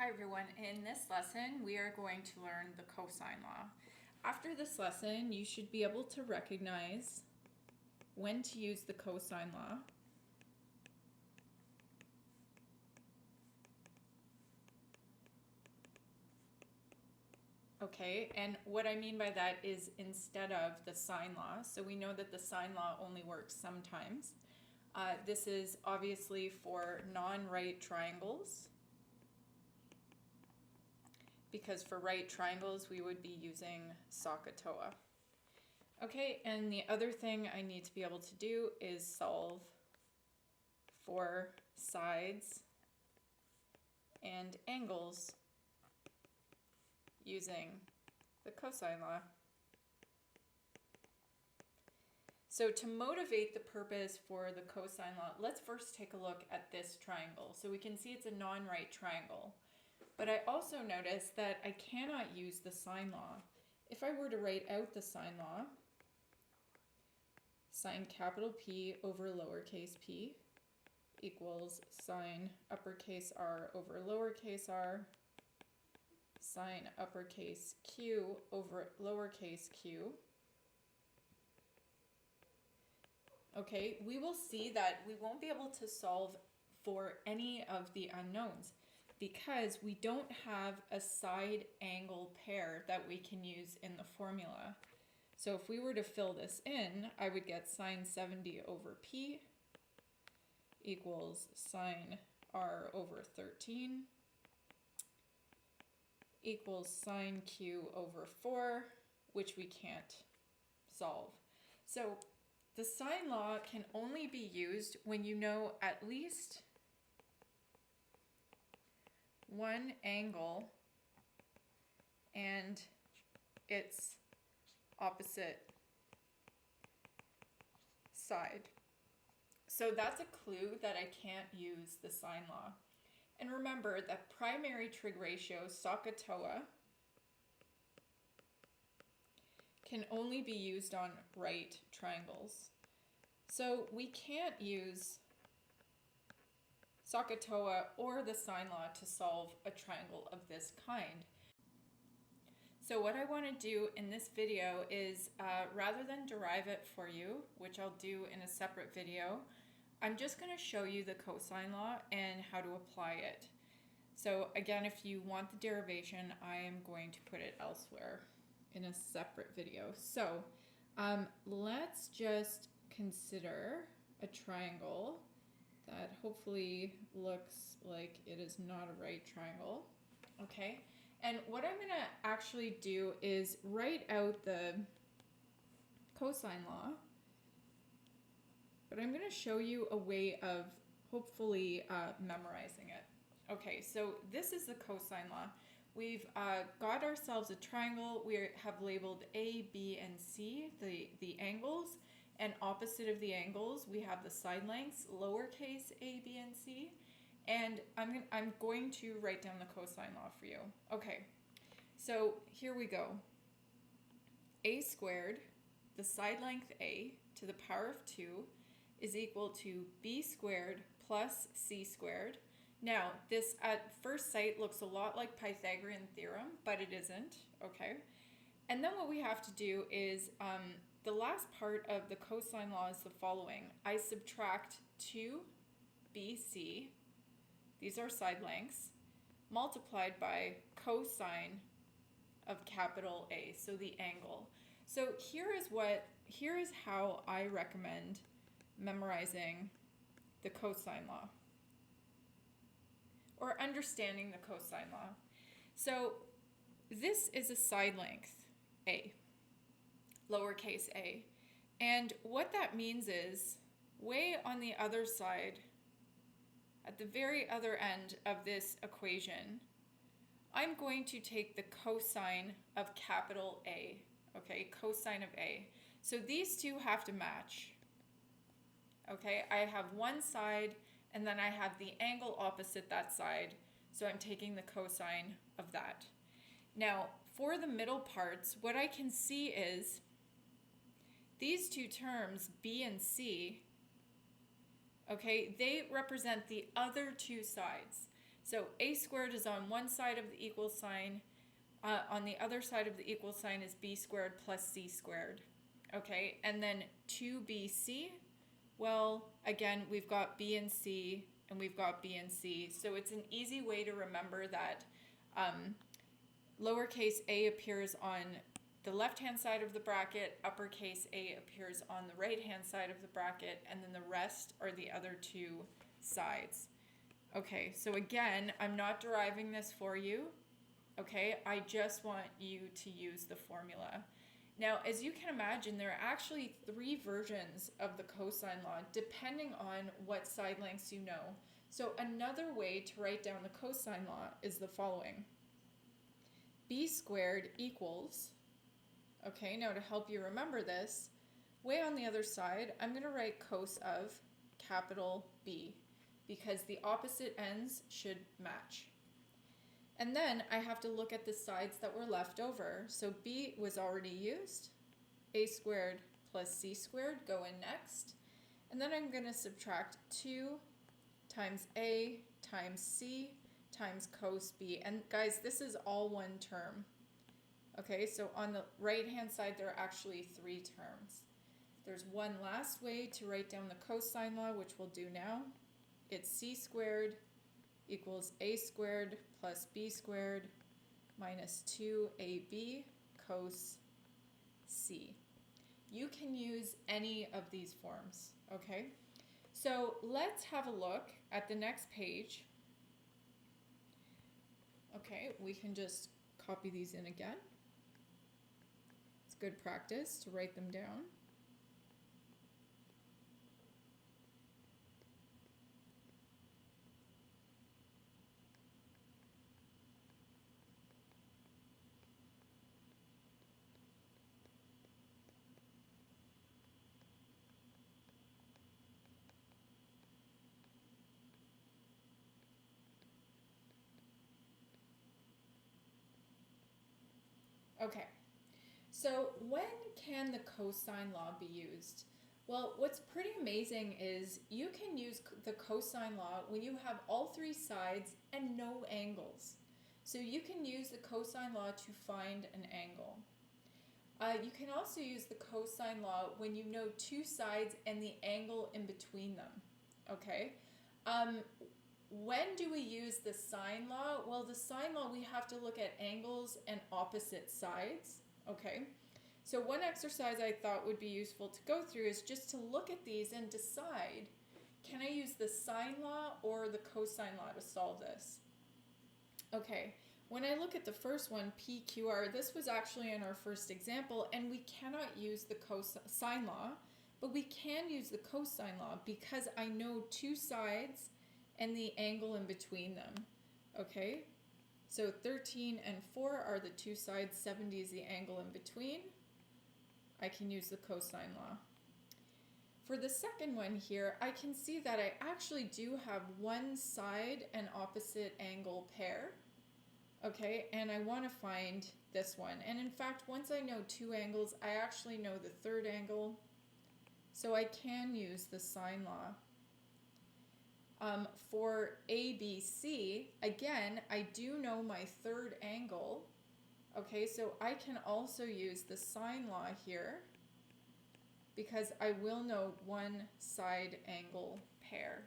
Hi everyone, in this lesson we are going to learn the cosine law. After this lesson you should be able to recognize when to use the cosine law. Okay, and what I mean by that is instead of the sine law. So we know that the sine law only works sometimes. This is obviously for non-right triangles, because for right triangles we would be using SOHCAHTOA. Okay, and the other thing I need to be able to do is solve for sides and angles using the cosine law. So to motivate the purpose for the cosine law, let's first take a look at this triangle. So we can see it's a non-right triangle. But I also notice that I cannot use the sine law. If I were to write out the sine law, sine capital P over lowercase p equals sine uppercase R over lowercase r, sine uppercase Q over lowercase q. Okay, we will see that we won't be able to solve for any of the unknowns because we don't have a side angle pair that we can use in the formula. So if we were to fill this in, I would get sine 70 over p equals sine r over 13 equals sine q over 4, which we can't solve. So the sine law can only be used when you know at least one angle and its opposite side. So that's a clue that I can't use the sine law. And remember that primary trig ratio, SOHCAHTOA, can only be used on right triangles. So we can't use SOHCAHTOA or the sine law to solve a triangle of this kind. So what I want to do in this video is, rather than derive it for you, which I'll do in a separate video, I'm just going to show you the cosine law and how to apply it. So again, if you want the derivation, I am going to put it elsewhere in a separate video. So let's just consider a triangle that hopefully looks like it is not a right triangle. Okay, and what I'm going to actually do is write out the cosine law, but I'm going to show you a way of hopefully memorizing it. Okay, so this is the cosine law. We've got ourselves a triangle. We have labeled A, B, and C, the angles, and opposite of the angles, we have the side lengths, lowercase a, b, and c. And I'm going to write down the cosine law for you. Okay, so here we go. A squared, the side length a, to the power of 2 is equal to b squared plus c squared. Now, this at first sight looks a lot like Pythagorean theorem, but it isn't, okay? And then what we have to do is, the last part of the cosine law is the following. I subtract 2bc, these are side lengths, multiplied by cosine of capital A, so the angle. So here is how I recommend memorizing the cosine law, or understanding the cosine law. So this is a side length, A, lowercase a. And what that means is, way on the other side, at the very other end of this equation, I'm going to take the cosine of capital A, okay, cosine of A. So these two have to match. Okay, I have one side and then I have the angle opposite that side, so I'm taking the cosine of that. Now, for the middle parts, what I can see is these two terms, B and C, okay, they represent the other two sides. So a squared is on one side of the equal sign. On the other side of the equal sign is b squared plus c squared. Okay, and then 2bc, well, again, we've got b and c, and we've got b and c. So it's an easy way to remember that lowercase a appears on the left-hand side of the bracket, uppercase a appears on the right-hand side of the bracket, and then the rest are the other two sides. Okay, so again, I'm not deriving this for you. Okay, I just want you to use the formula. Now, as you can imagine, there are actually 3 versions of the cosine law, depending on what side lengths you know. So another way to write down the cosine law is the following. B squared equals, okay, now to help you remember this, way on the other side, I'm going to write cos of capital B, because the opposite ends should match. And then I have to look at the sides that were left over. So B was already used. A squared plus C squared go in next. And then I'm going to subtract 2 times A times C times cos B. And guys, this is all one term. Okay, so on the right-hand side, there are actually 3 terms. There's one last way to write down the cosine law, which we'll do now. It's C squared equals A squared plus B squared minus 2AB cos C. You can use any of these forms, okay? So let's have a look at the next page. Okay, we can just copy these in again. It's good practice to write them down. Okay, so when can the cosine law be used? Well, what's pretty amazing is you can use the cosine law when you have all 3 sides and no angles. So you can use the cosine law to find an angle. You can also use the cosine law when you know 2 sides and the angle in between them. Okay? When do we use the sine law? Well, the sine law, we have to look at angles and opposite sides, okay? So one exercise I thought would be useful to go through is just to look at these and decide, can I use the sine law or the cosine law to solve this? Okay, when I look at the first one, PQR, this was actually in our first example, and we cannot use the sine law, but we can use the cosine law because I know 2 sides and the angle in between them. Okay, so 13 and 4 are the 2 sides, 70 is the angle in between. I can use the cosine law. For the second one here, I can see that I actually do have one side and opposite angle pair. Okay, and I want to find this one. And in fact, once I know 2 angles, I actually know the third angle. So I can use the sine law. For ABC, again, I do know my third angle. Okay, so I can also use the sine law here because I will know one side angle pair.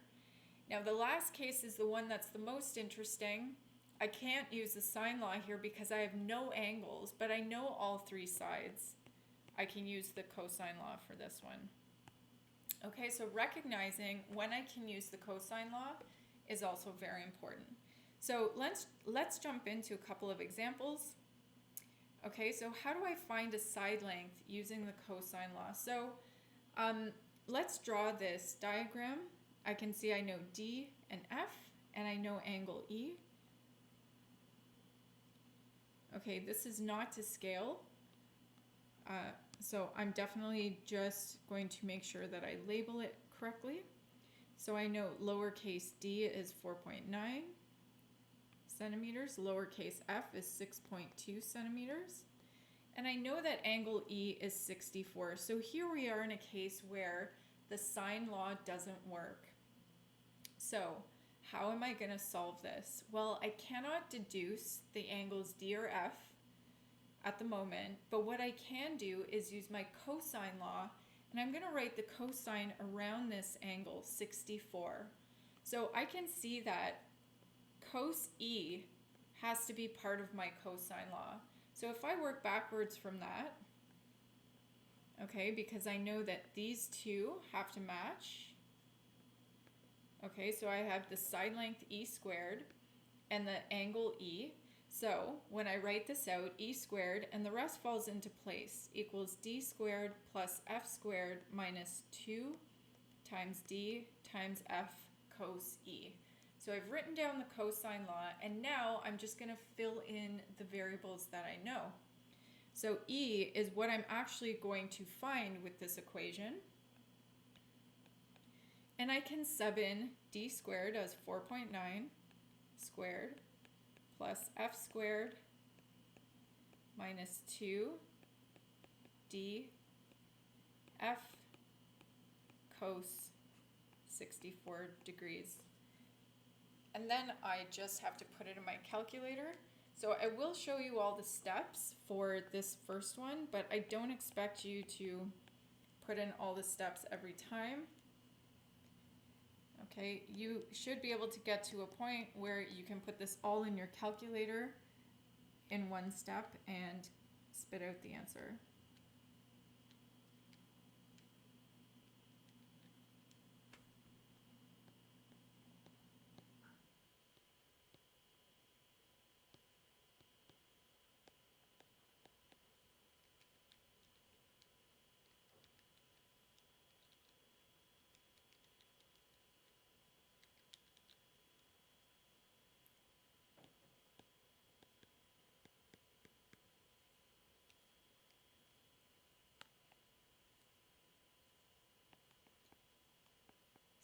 Now the last case is the one that's the most interesting. I can't use the sine law here because I have no angles, but I know all 3 sides. I can use the cosine law for this one. Okay, so recognizing when I can use the cosine law is also very important. So let's jump into a couple of examples. Okay, so how do I find a side length using the cosine law? So let's draw this diagram. I can see I know D and F, and I know angle E. Okay, this is not to scale. So I'm definitely just going to make sure that I label it correctly. So I know lowercase d is 4.9 centimeters, lowercase f is 6.2 centimeters, and I know that angle E is 64. So here we are in a case where the sine law doesn't work. So how am I going to solve this? Well, I cannot deduce the angles D or F at the moment, but what I can do is use my cosine law, and I'm going to write the cosine around this angle, 64. So I can see that cos E has to be part of my cosine law. So if I work backwards from that, okay, because I know that these two have to match. Okay, so I have the side length E squared and the angle E. So when I write this out, E squared, and the rest falls into place, equals D squared plus F squared minus 2 times D times F cos E. So I've written down the cosine law, and now I'm just going to fill in the variables that I know. So E is what I'm actually going to find with this equation. And I can sub in D squared as 4.9 squared plus F squared minus 2 D F cos 64 degrees. And then I just have to put it in my calculator. So I will show you all the steps for this first one, but I don't expect you to put in all the steps every time. Okay, you should be able to get to a point where you can put this all in your calculator in one step and spit out the answer.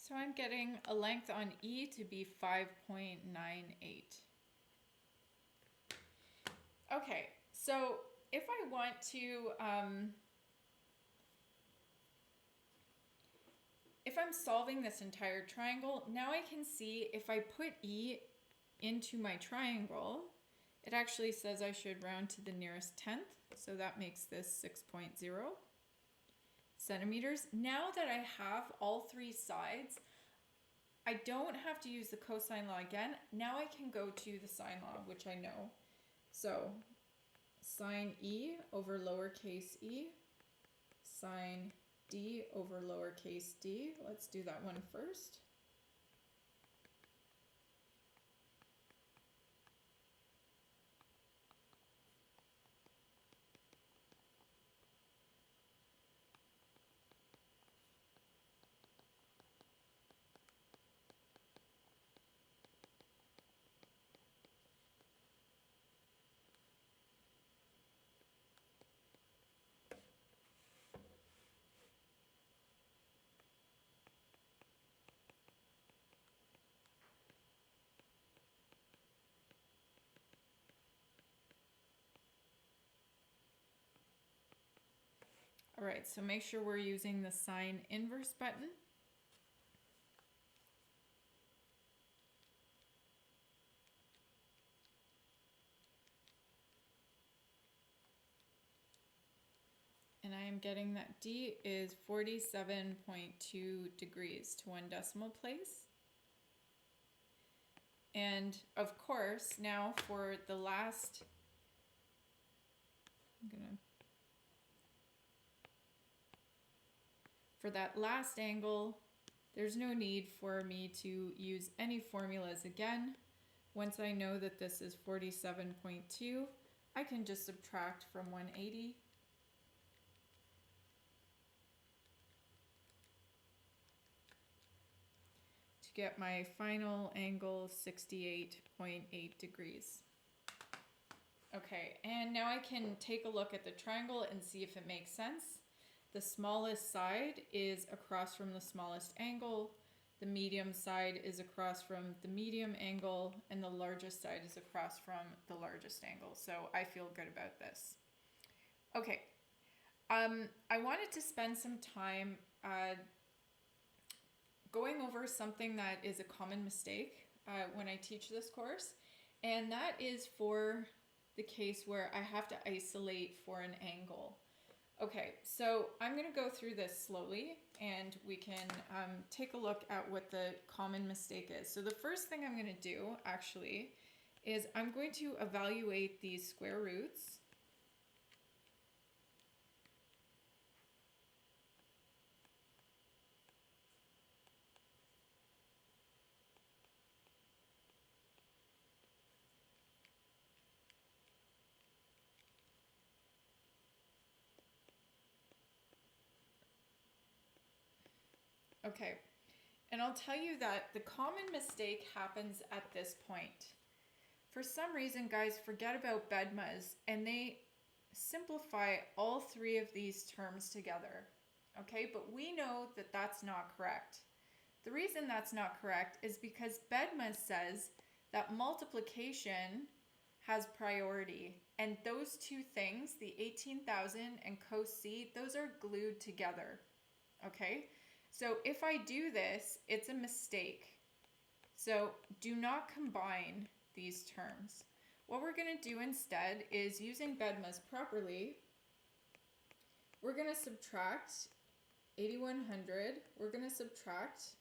So I'm getting a length on E to be 5.98. Okay, so if I want to, if I'm solving this entire triangle, now I can see if I put E into my triangle, it actually says I should round to the nearest tenth, so that makes this 6.0 centimeters. Now that I have all three sides, I don't have to use the cosine law again. Now I can go to the sine law, which I know. So sine E over lowercase e, sine D over lowercase d. Let's do that one first. All right, so make sure we're using the sine inverse button. And I am getting that D is 47.2 degrees to one decimal place. And of course, now for the last, for that last angle, there's no need for me to use any formulas again. Once I know that this is 47.2, I can just subtract from 180. To get my final angle, 68.8 degrees. Okay, and now I can take a look at the triangle and see if it makes sense. The smallest side is across from the smallest angle, the medium side is across from the medium angle, and the largest side is across from the largest angle. So I feel good about this. Okay, I wanted to spend some time going over something that is a common mistake when I teach this course, and that is for the case where I have to isolate for an angle. Okay, so I'm going to go through this slowly and we can take a look at what the common mistake is. So the first thing I'm going to do actually is I'm going to evaluate these square roots. Okay, and I'll tell you that the common mistake happens at this point. For some reason, guys forget about BEDMAs and they simplify all three of these terms together. Okay, but we know that that's not correct. The reason that's not correct is because BEDMA says that multiplication has priority, and those two things, the 18,000 and cos C, those are glued together. Okay, so if I do this, it's a mistake. So do not combine these terms. What we're going to do instead is, using BEDMAs properly, we're going to subtract 8,100, we're going to subtract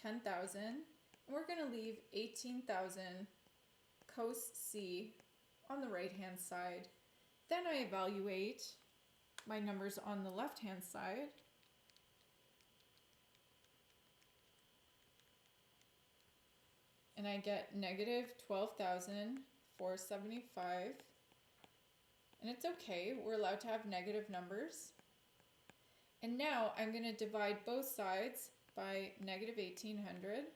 10,000, and we're going to leave 18,000 cos C on the right hand side. Then I evaluate my numbers on the left hand side. And I get negative 12,475. And it's okay, we're allowed to have negative numbers. And now I'm going to divide both sides by negative 1,800.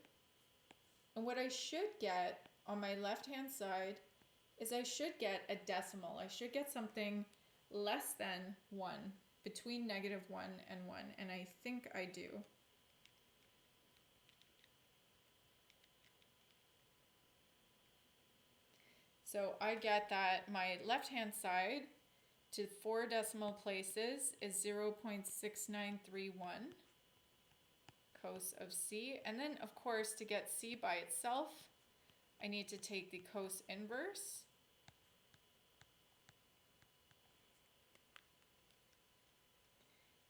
And what I should get on my left hand side is I should get a decimal. I should get something less than 1, between negative 1 and 1. And I think I do. So I get that my left-hand side to 4 decimal places is 0.6931 cos of C. And then, of course, to get C by itself, I need to take the cos inverse.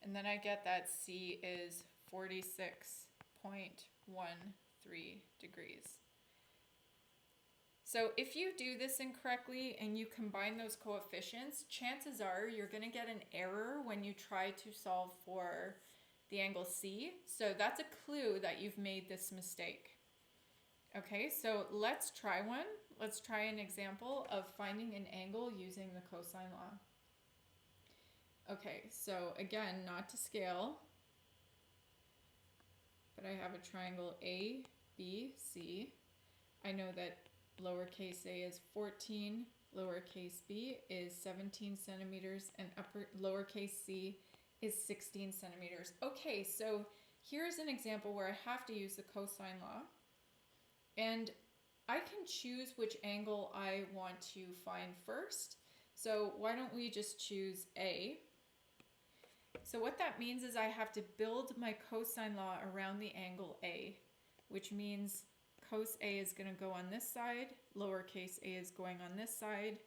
And then I get that C is 46.13 degrees. So if you do this incorrectly and you combine those coefficients, chances are you're going to get an error when you try to solve for the angle C. So that's a clue that you've made this mistake. Okay, so let's try one. Let's try an example of finding an angle using the cosine law. Okay, so again, not to scale, but I have a triangle A, B, C. I know that lowercase a is 14, lowercase b is 17 centimeters, and lowercase c is 16 centimeters. Okay, so here's an example where I have to use the cosine law, and I can choose which angle I want to find first. So why don't we just choose A? So what that means is I have to build my cosine law around the angle A, which means cos A is going to go on this side, lowercase a is going on this side.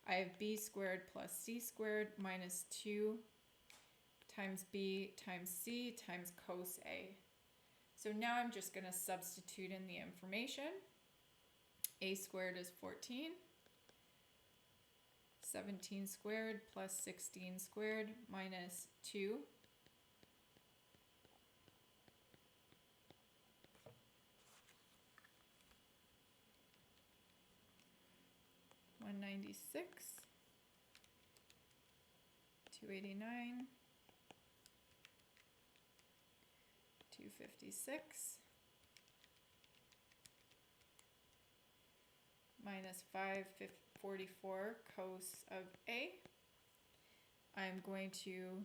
I have b squared plus c squared minus 2 times b times c times cos A. So now I'm just going to substitute in the information. A squared is 14. 17 squared plus 16 squared minus 2. $196, $289, $256, minus $544 cos of A. I'm going to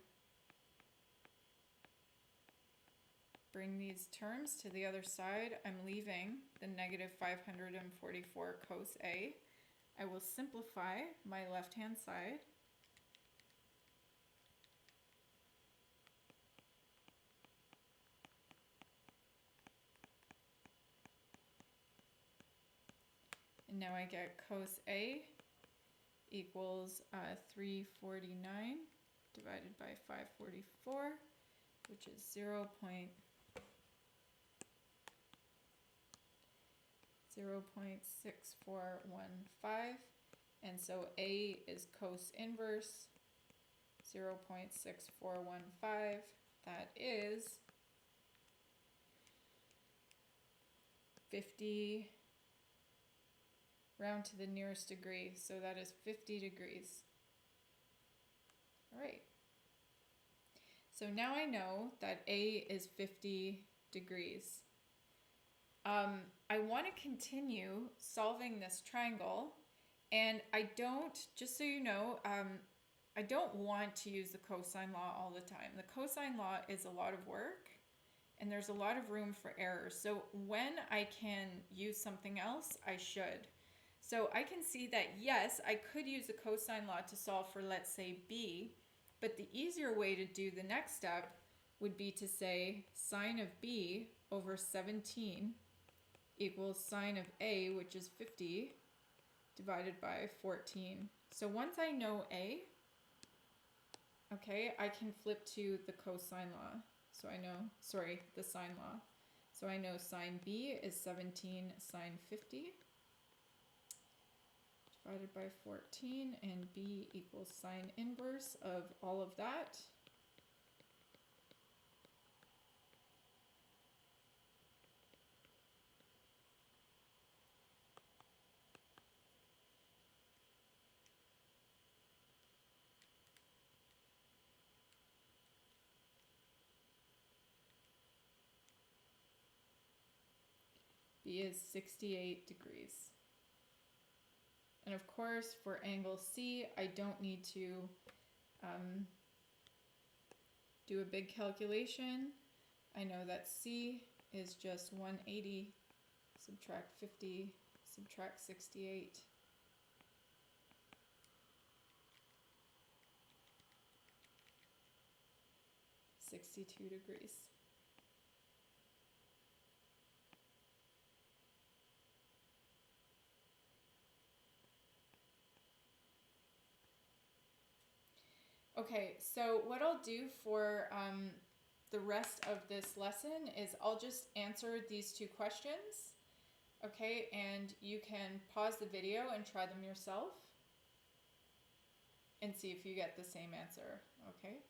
bring these terms to the other side. I'm leaving the negative 544 cos A. I will simplify my left-hand side. And now I get cos A equals 349 divided by 544, which is 0.6415. And so A is cos inverse 0.6415. That is 50, round to the nearest degree, so that is 50 degrees. All right. So now I know that A is 50 degrees. I want to continue solving this triangle, and I don't, just so you know, I don't want to use the cosine law all the time. The cosine law is a lot of work, and there's a lot of room for errors. So when I can use something else, I should. So I can see that, yes, I could use the cosine law to solve for, let's say, B, but the easier way to do the next step would be to say sine of B over 17 equals sine of A, which is 50, divided by 14. So once I know A, okay, I can flip to the cosine law. So I know, sorry, the sine law. So I know sine B is 17 sine 50 divided by 14, and B equals sine inverse of all of that. B is 68 degrees. And of course, for angle C, I don't need to do a big calculation. I know that C is just 180, subtract 50, subtract 68. $62 degrees. Okay, so what I'll do for the rest of this lesson is I'll just answer these two questions, okay, and you can pause the video and try them yourself and see if you get the same answer, okay?